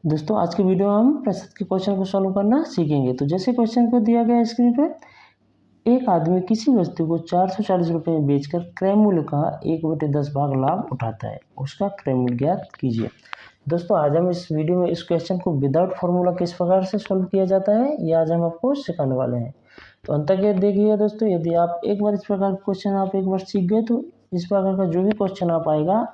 दोस्तों आज के वीडियो में हम प्रतिशत के क्वेश्चन को सॉल्व करना सीखेंगे। तो जैसे क्वेश्चन को दिया गया है स्क्रीन पे, एक आदमी किसी वस्तु को 440 रुपये में बेचकर क्रय मूल्य का 1/10 भाग लाभ उठाता है, उसका क्रय मूल्य ज्ञात कीजिए। दोस्तों आज हम इस वीडियो में इस क्वेश्चन को विदाउट फॉर्मूला किस प्रकार से सॉल्व किया जाता है ये आज हम आपको सिखाने वाले हैं। तो अंत तक ये देखिएगा दोस्तों। यदि आप एक बार इस प्रकार का क्वेश्चन आप एक बार सीख गए तो इस प्रकार का जो भी क्वेश्चन आप आएगा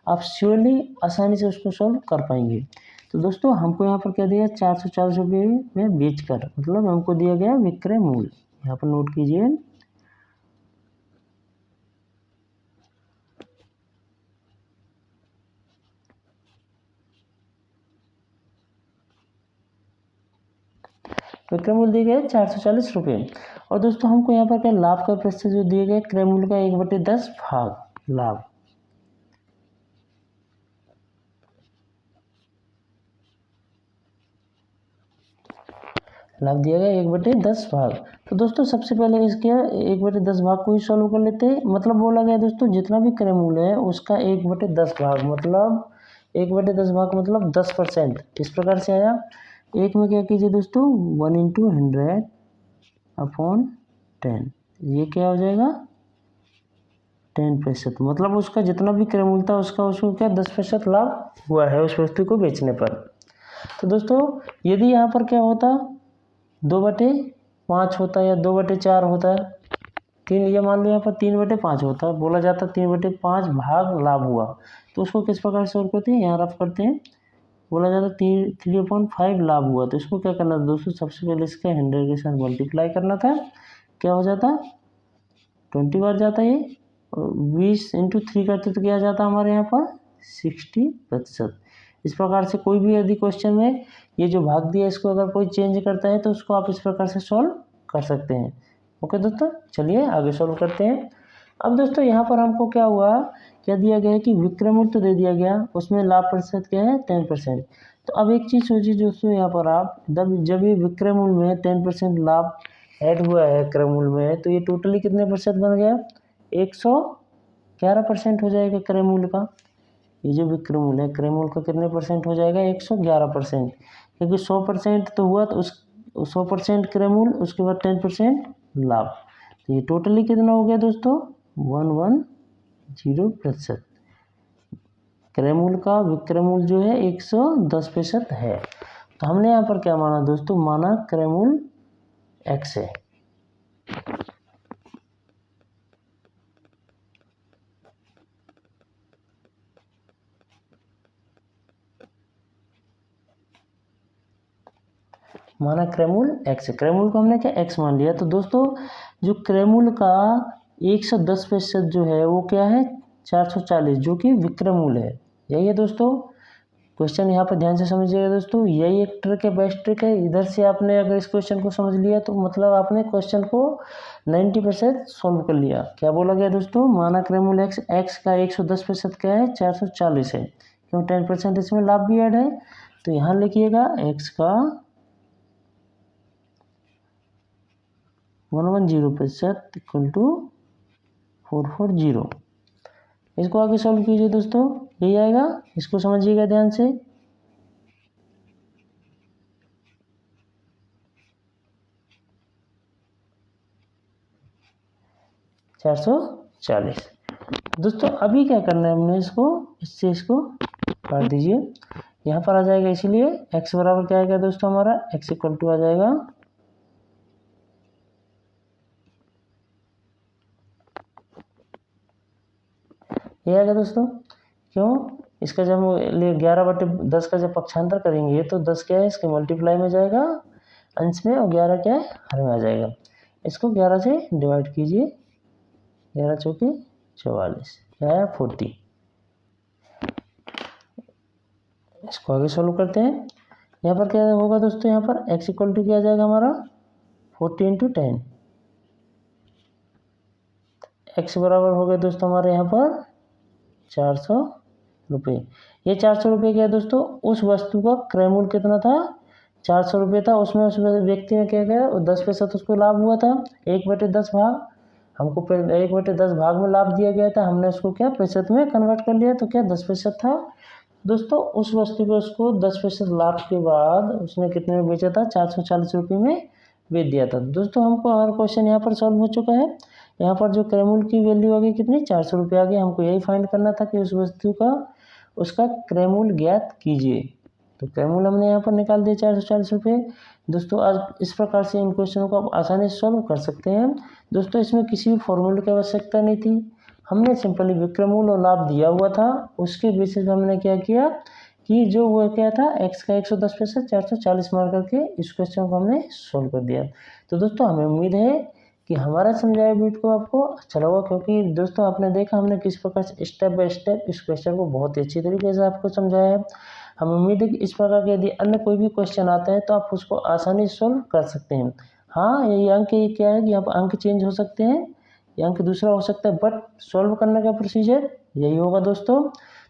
आप श्योरली आसानी से उसको सॉल्व कर पाएंगे। तो दोस्तों हमको यहाँ पर क्या दिया, 440 रुपये में बेचकर, मतलब हमको दिया गया विक्रय मूल्य। यहाँ पर नोट कीजिए, विक्रय मूल्य दिए गए 440 रुपये। और दोस्तों हमको यहाँ पर क्या लाभ का प्रतिशत जो दिए गए क्रय मूल्य का 1/10 भाग लाभ, लाभ दिया गया 1/10 भाग। तो दोस्तों सबसे पहले इसके 1/10 भाग को ही सॉल्व कर लेते हैं। मतलब बोला गया दोस्तों जितना भी क्रय मूल्य है उसका 1/10 भाग, मतलब 1/10 भाग मतलब 10%। इस प्रकार से आया। एक में क्या कीजिए दोस्तों, 1 × 100/10, ये क्या हो जाएगा 10%। मतलब उसका जितना भी क्रय मूल्य था उसको क्या 10% लाभ हुआ है उस वस्तु को बेचने पर। तो दोस्तों यदि यहाँ पर क्या होता 2/5 होता है या 2/4 होता है, 3, ये मान लो यहाँ पर 3/5 होता है, बोला जाता 3/5 भाग लाभ हुआ, तो उसको किस प्रकार से सॉल्व करते हैं, यहाँ रफ करते हैं। बोला जाता 3/5 लाभ हुआ, तो इसको क्या करना था दोस्तों, सबसे पहले इसका 100 के साथ मल्टीप्लाई करना था। क्या हो जाता 20 बार जाता है, और 20 × 3 करते तो क्या जाता हमारे यहाँ पर 60%। इस प्रकार से कोई भी यदि क्वेश्चन में ये जो भाग दिया इसको अगर कोई चेंज करता है तो उसको आप इस प्रकार से सॉल्व कर सकते हैं। ओके दोस्तों, चलिए आगे सॉल्व करते हैं। अब दोस्तों यहाँ पर हमको क्या हुआ, क्या दिया गया है कि विक्रय मूल्य तो दे दिया गया, उसमें लाभ प्रतिशत क्या है 10%। तो अब एक चीज़ सोचिए दोस्तों, यहाँ पर आप जब ये विक्रय मूल्य में 10% लाभ ऐड हुआ है क्रय मूल्य में, तो ये टोटली कितने % बन गया, 111% हो जाएगा क्रय मूल्य का। ये जो विक्रय मूल्य है क्रय मूल्य का कितने % हो जाएगा 111%, क्योंकि 100% तो हुआ, तो उस 100% क्रय मूल्य उसके बाद 10% लाभ, तो ये टोटली कितना हो गया दोस्तों 110%। क्रय मूल्य का विक्रय मूल्य जो है 110% है। तो हमने यहाँ पर क्या माना दोस्तों, माना क्रय मूल्य x है। माना क्रय मूल्य x है, क्रय मूल्य को हमने क्या x मान लिया। तो दोस्तों जो क्रय मूल्य का 110% जो है वो क्या है 440, जो कि विक्रय मूल्य है। यही है दोस्तों क्वेश्चन, यहाँ पर ध्यान से समझिएगा दोस्तों, यही एक ट्रिक है, बेस्ट ट्रिक है। इधर से आपने अगर इस क्वेश्चन को समझ लिया तो मतलब आपने क्वेश्चन को 90% सॉल्व कर लिया। क्या बोला गया दोस्तों, माना क्रय मूल्य x का 110% क्या है 440 है, क्यों 10% इसमें लाभ भी ऐड है। तो यहाँ लिखिएगा x का 110% इक्वल टू 440। इसको आगे सॉल्व कीजिए दोस्तों, यही आएगा। इसको समझिएगा ध्यान से। $440। दोस्तों अभी क्या करना है हमने, इससे इसको काट दीजिए, यहाँ पर आ जाएगा। इसीलिए x बराबर क्या आएगा दोस्तों, हमारा x इक्वल टू आ जाएगा ये आएगा दोस्तों। क्यों, इसका जब 11/10 का जब पक्षांतर करेंगे तो 10 क्या है इसके मल्टीप्लाई में जाएगा अंश में, और 11 क्या है हर में आ जाएगा। इसको 11 से डिवाइड कीजिए, 11 चौके 44, क्या है 40। इसको आगे सॉल्व करते हैं। यहाँ पर क्या होगा दोस्तों, यहाँ पर x इक्वल टू क्या आ जाएगा हमारा 40 × 10। x बराबर हो गया दोस्तों हमारे यहाँ पर 400 रुपये। ये 400 रुपये क्या है दोस्तों, उस वस्तु का क्रय मूल्य कितना था 400 रुपये था, उसमें उस व्यक्ति ने क्या किया 10% उसको लाभ हुआ था 1/10 भाग। हमको 1/10 भाग में लाभ दिया गया था, हमने उसको क्या प्रतिशत में कन्वर्ट कर लिया, तो क्या 10% था। दोस्तों उस वस्तु को उसको 10% लाभ के बाद उसने कितने में बेचा था, 440 रुपये में बेच दिया था। दोस्तों हमको हमारा क्वेश्चन यहाँ पर सॉल्व हो चुका है। यहाँ पर जो क्रय मूल्य की वैल्यू आ गई कितनी, 400 रुपये आ गई। हमको यही फाइंड करना था कि उस वस्तु का उसका क्रय मूल्य ज्ञात कीजिए। तो क्रय मूल्य हमने यहाँ पर निकाल दिया 440 रुपये। दोस्तों आज इस प्रकार से इन क्वेश्चनों को आप आसानी से सॉल्व कर सकते हैं। दोस्तों इसमें किसी भी फॉर्मूले की आवश्यकता नहीं थी, हमने सिंपली विक्रय मूल्य और लाभ दिया हुआ था, उसके बेसिस पर हमने क्या किया कि जो वो क्या था x का 110% 440 मार करके इस क्वेश्चन को हमने सॉल्व कर दिया। तो दोस्तों हमें उम्मीद है कि हमारा समझाया वीडियो आपको अच्छा लगा, क्योंकि दोस्तों आपने देखा हमने किस प्रकार से स्टेप बाय स्टेप इस क्वेश्चन को बहुत ही अच्छी तरीके से आपको समझाया है। हमें उम्मीद है कि इस प्रकार के यदि अन्य कोई भी क्वेश्चन आता है तो आप उसको आसानी से सॉल्व कर सकते हैं। हाँ ये अंक ये क्या है कि यहाँ पर अंक चेंज हो सकते हैं, ये अंक दूसरा हो सकता है, बट सॉल्व करने का प्रोसीजर यही होगा दोस्तों।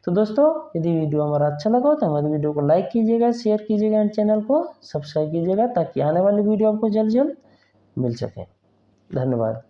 तो दोस्तों यदि वीडियो हमारा अच्छा लगा तो हमारे वीडियो को लाइक कीजिएगा, शेयर कीजिएगा एंड चैनल को सब्सक्राइब कीजिएगा ताकि आने वाली वीडियो आपको जल्द मिल सके। धन्यवाद।